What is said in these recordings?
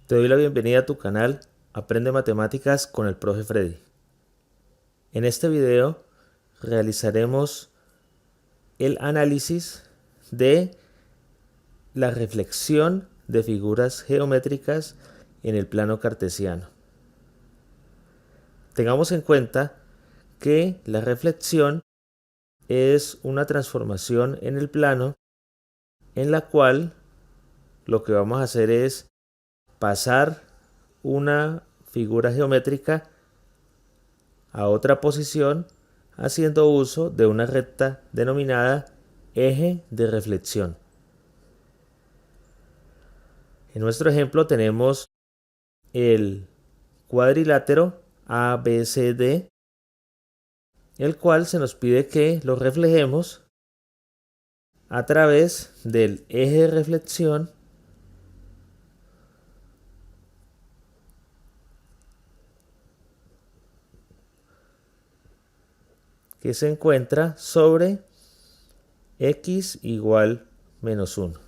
Te doy la bienvenida a tu canal Aprende Matemáticas con el Profe Freddy. En este video realizaremos el análisis de la reflexión de figuras geométricas en el plano cartesiano. Tengamos en cuenta que la reflexión es una transformación en el plano en la cual lo que vamos a hacer es pasar una figura geométrica a otra posición haciendo uso de una recta denominada eje de reflexión. En nuestro ejemplo tenemos el cuadrilátero ABCD, el cual se nos pide que lo reflejemos a través del eje de reflexión que se encuentra sobre x igual menos 1.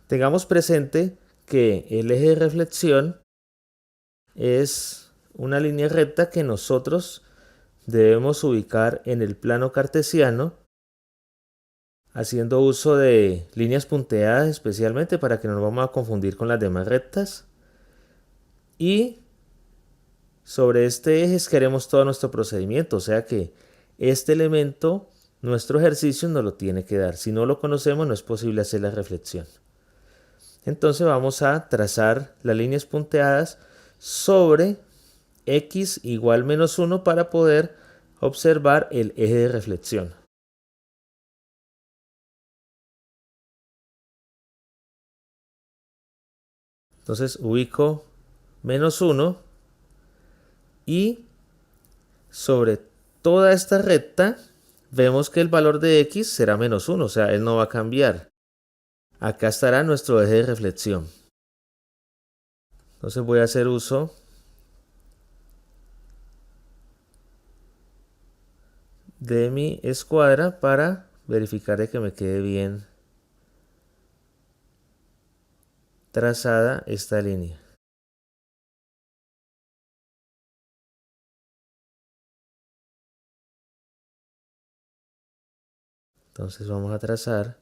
Tengamos presente que el eje de reflexión es una línea recta que nosotros debemos ubicar en el plano cartesiano haciendo uso de líneas punteadas especialmente para que no nos vamos a confundir con las demás rectas. Y sobre este eje queremos todo nuestro procedimiento, o sea que este elemento, nuestro ejercicio nos lo tiene que dar. Si no lo conocemos no es posible hacer la reflexión. Entonces vamos a trazar las líneas punteadas sobre x igual menos 1 para poder observar el eje de reflexión. Entonces ubico menos 1 y sobre toda esta recta vemos que el valor de x será menos 1, o sea, él no va a cambiar. Acá estará nuestro eje de reflexión. Entonces voy a hacer uso de mi escuadra para verificar de que me quede bien trazada esta línea. Entonces vamos a trazar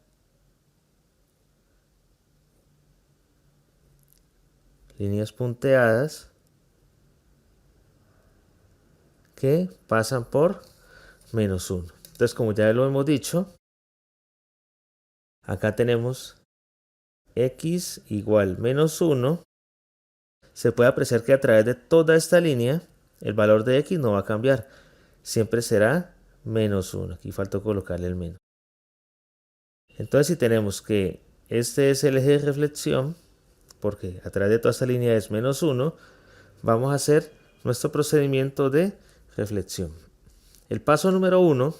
líneas punteadas que pasan por menos 1. Entonces, como ya lo hemos dicho, acá tenemos x igual menos 1. Se puede apreciar que a través de toda esta línea el valor de x no va a cambiar. Siempre será menos 1. Aquí faltó colocarle el menos. Entonces, si tenemos que este es el eje de reflexión, porque a través de toda esta línea es menos 1, vamos a hacer nuestro procedimiento de reflexión. El paso número 1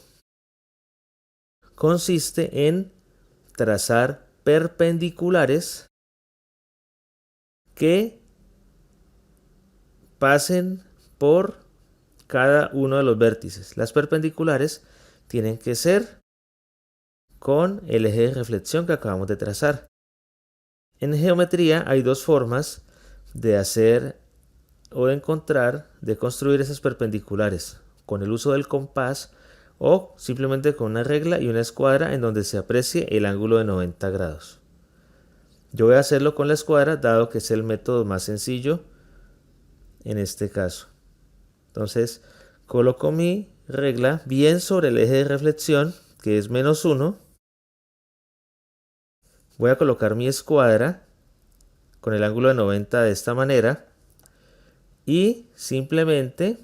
consiste en trazar perpendiculares que pasen por cada uno de los vértices. Las perpendiculares tienen que ser con el eje de reflexión que acabamos de trazar. En geometría hay dos formas de hacer o de encontrar, de construir esas perpendiculares, con el uso del compás o simplemente con una regla y una escuadra en donde se aprecie el ángulo de 90 grados. Yo voy a hacerlo con la escuadra dado que es el método más sencillo en este caso. Entonces coloco mi regla bien sobre el eje de reflexión que es menos 1. Voy a colocar mi escuadra con el ángulo de 90 de esta manera y simplemente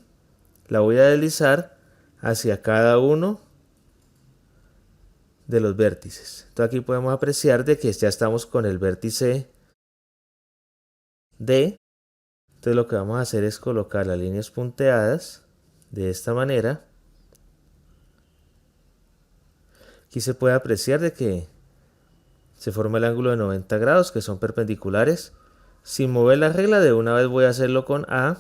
la voy a deslizar hacia cada uno de los vértices. Entonces aquí podemos apreciar de que ya estamos con el vértice D. Entonces lo que vamos a hacer es colocar las líneas punteadas de esta manera. Aquí se puede apreciar de que se forma el ángulo de 90 grados que son perpendiculares. Sin mover la regla, de una vez voy a hacerlo con A.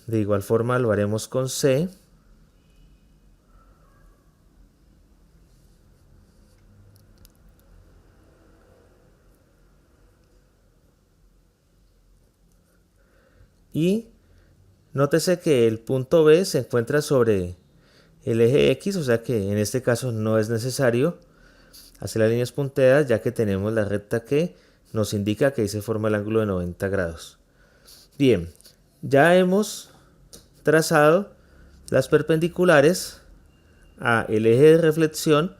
De igual forma lo haremos con C. Y nótese que el punto B se encuentra sobre el eje X, o sea que en este caso no es necesario hacer las líneas punteadas, ya que tenemos la recta que nos indica que ahí se forma el ángulo de 90 grados. Bien, ya hemos trazado las perpendiculares a el eje de reflexión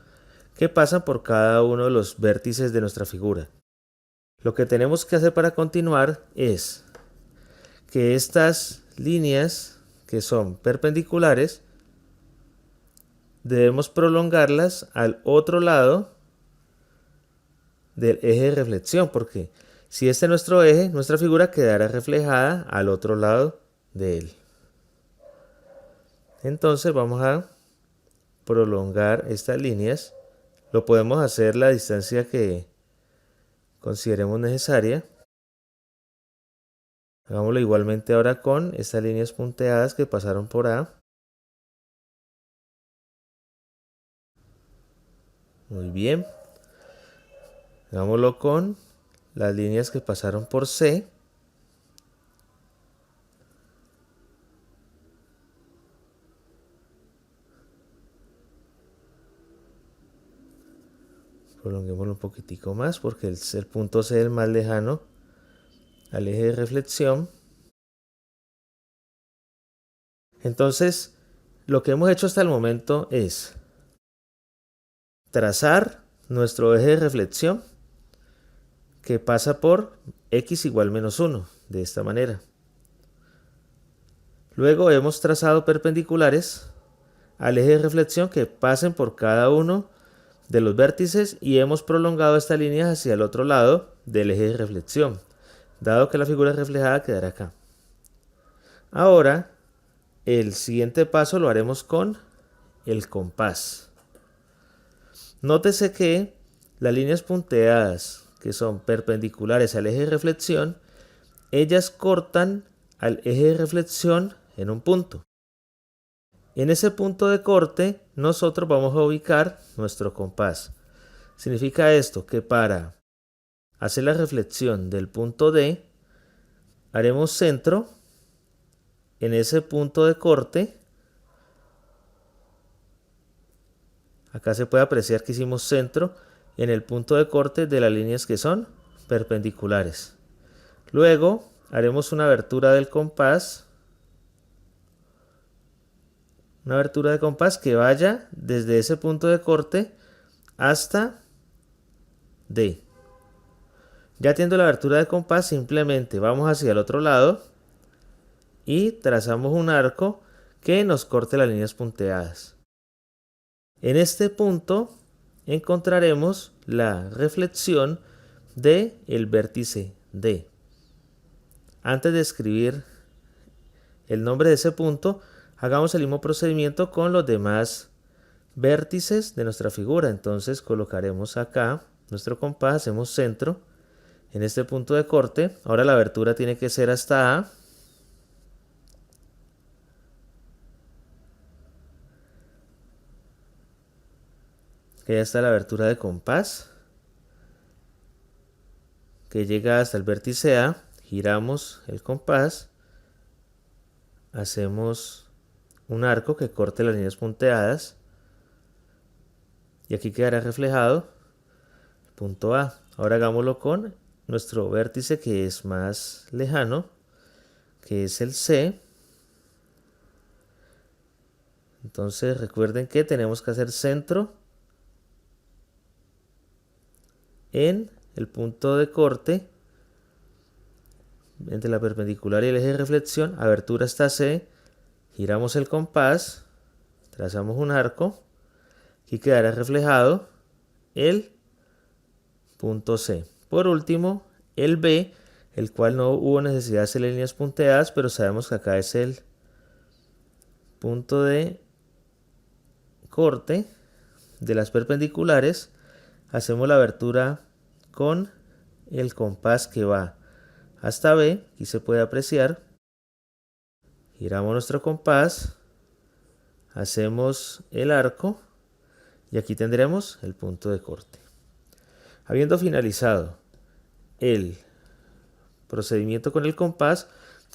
que pasan por cada uno de los vértices de nuestra figura. Lo que tenemos que hacer para continuar es que estas líneas que son perpendiculares debemos prolongarlas al otro lado del eje de reflexión, porque si este es nuestro eje, nuestra figura quedará reflejada al otro lado de él. Entonces vamos a prolongar estas líneas. Lo podemos hacer la distancia que consideremos necesaria. Hagámoslo igualmente ahora con estas líneas punteadas que pasaron por A. Muy bien. Hagámoslo con las líneas que pasaron por C. Prolonguémoslo un poquitico más porque el punto C es el más lejano al eje de reflexión. Entonces, lo que hemos hecho hasta el momento es trazar nuestro eje de reflexión que pasa por x igual menos 1, de esta manera. Luego hemos trazado perpendiculares al eje de reflexión que pasen por cada uno de los vértices y hemos prolongado esta línea hacia el otro lado del eje de reflexión, dado que la figura reflejada quedará acá. Ahora, el siguiente paso lo haremos con el compás. Nótese que las líneas punteadas que son perpendiculares al eje de reflexión, ellas cortan al eje de reflexión en un punto. En ese punto de corte nosotros vamos a ubicar nuestro compás. Significa esto que para hacer la reflexión del punto D, haremos centro en ese punto de corte. Acá se puede apreciar que hicimos centro en el punto de corte de las líneas que son perpendiculares. Luego haremos una abertura del compás. Una abertura de compás que vaya desde ese punto de corte hasta D. Ya teniendo la abertura de compás, simplemente vamos hacia el otro lado y trazamos un arco que nos corte las líneas punteadas. En este punto encontraremos la reflexión del vértice D. Antes de escribir el nombre de ese punto, hagamos el mismo procedimiento con los demás vértices de nuestra figura. Entonces colocaremos acá nuestro compás, hacemos centro en este punto de corte. Ahora la abertura tiene que ser hasta A. Que ya está la abertura de compás, que llega hasta el vértice A. Giramos el compás, hacemos un arco que corte las líneas punteadas y aquí quedará reflejado el punto A. Ahora hagámoslo con nuestro vértice que es más lejano, que es el C. Entonces recuerden que tenemos que hacer centro en el punto de corte entre la perpendicular y el eje de reflexión, abertura hasta C, giramos el compás, trazamos un arco, aquí quedará reflejado el punto C. Por último, el B, el cual no hubo necesidad de hacer líneas punteadas, pero sabemos que acá es el punto de corte de las perpendiculares. Hacemos la abertura con el compás que va hasta B, aquí se puede apreciar. Giramos nuestro compás, hacemos el arco y aquí tendremos el punto de corte. Habiendo finalizado el procedimiento con el compás,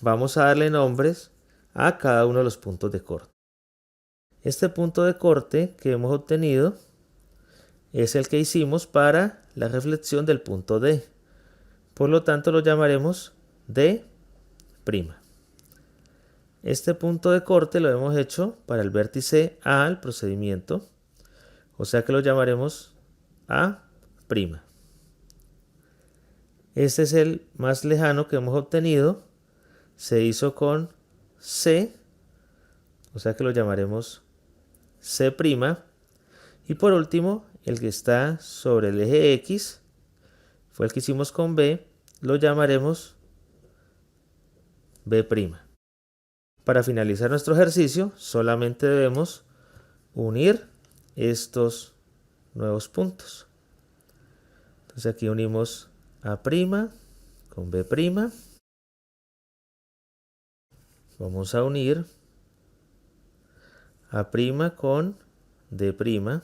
vamos a darle nombres a cada uno de los puntos de corte. Este punto de corte que hemos obtenido es el que hicimos para la reflexión del punto D. Por lo tanto, lo llamaremos D'. Este punto de corte lo hemos hecho para el vértice A al procedimiento, o sea que lo llamaremos A'. Este es el más lejano que hemos obtenido, se hizo con C, o sea que lo llamaremos C'. Y por último, el que está sobre el eje X, fue el que hicimos con B, lo llamaremos B'. Para finalizar nuestro ejercicio, solamente debemos unir estos nuevos puntos. Entonces aquí unimos A' con B'. Vamos a unir A' con D'.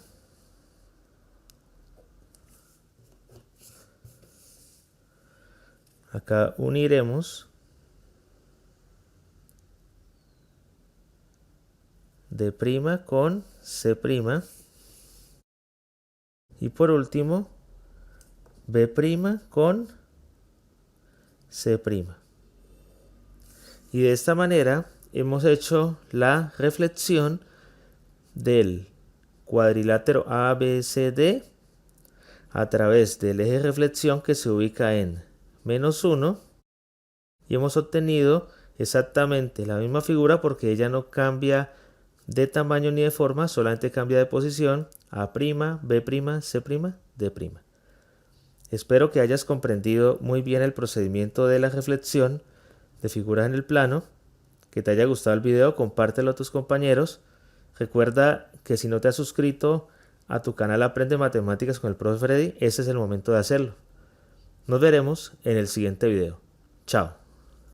Acá uniremos D' con C'. Y por último, B' con C'. Y de esta manera hemos hecho la reflexión del cuadrilátero ABCD a través del eje de reflexión que se ubica en -1 y hemos obtenido exactamente la misma figura porque ella no cambia de tamaño ni de forma, solamente cambia de posición: A', B', C', D'. Espero que hayas comprendido muy bien el procedimiento de la reflexión de figuras en el plano, que te haya gustado el video, compártelo a tus compañeros. Recuerda que si no te has suscrito a tu canal Aprende Matemáticas con el Profe Freddy, ese es el momento de hacerlo. Nos veremos en el siguiente video. Chao.